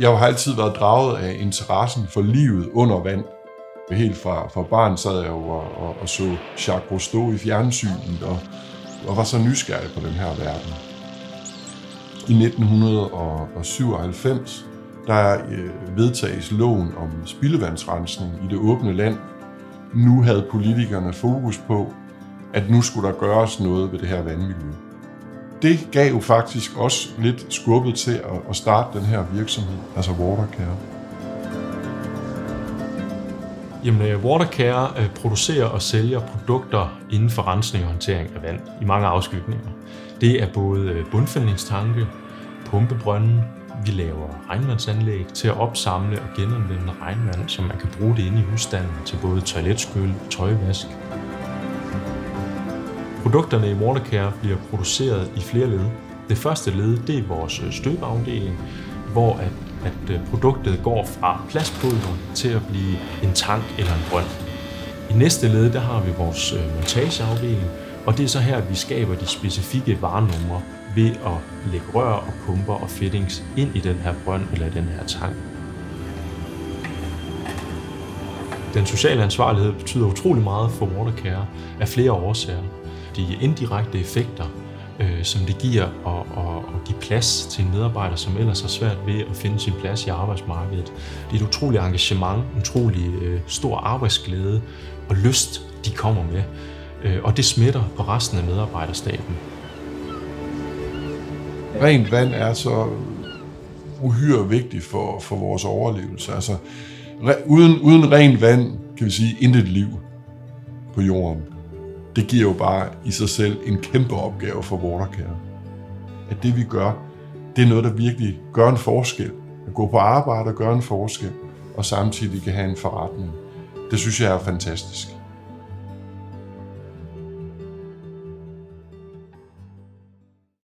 Jeg har altid været draget af interessen for livet under vand. Helt fra barn sad jeg jo og så Jacques Cousteau i fjernsynet og var så nysgerrig på den her verden. I 1997 der vedtages loven om spildevandsrensning i det åbne land. Nu havde politikerne fokus på, at nu skulle der gøres noget ved det her vandmiljø. Det gav jo faktisk også lidt skubbet til at starte den her virksomhed, altså Watercare. Jamen, Watercare producerer og sælger produkter inden for rensning og håndtering af vand i mange afskygninger. Det er både bundfældningstanke, pumpebrønde, vi laver regnvandsanlæg til at opsamle og genanvende regnvand, så man kan bruge det inde i husstanden til både toiletskyl og tøjvask. Produkterne i Watercare bliver produceret i flere led. Det første led, det er vores støbeafdeling, hvor at produktet går fra plastpulver til at blive en tank eller en brønd. I næste led, der har vi vores montageafdeling, og det er så her, at vi skaber de specifikke varenumre ved at lægge rør og pumper og fittings ind i den her brønd eller den her tank. Den sociale ansvarlighed betyder utrolig meget for Watercare af flere årsager. De indirekte effekter, som det giver at give plads til en medarbejder, som ellers har svært ved at finde sin plads i arbejdsmarkedet. Det er et utroligt engagement, en utrolig stor arbejdsglæde og lyst, de kommer med. Og det smitter på resten af medarbejderstaben. Rent vand er så uhyre vigtigt for vores overlevelse. Altså, uden rent vand, kan vi sige, intet liv på jorden. Det giver jo bare i sig selv en kæmpe opgave for Watercare. At det vi gør, det er noget, der virkelig gør en forskel. At gå på arbejde og gøre en forskel, og samtidig kan have en forretning. Det synes jeg er fantastisk.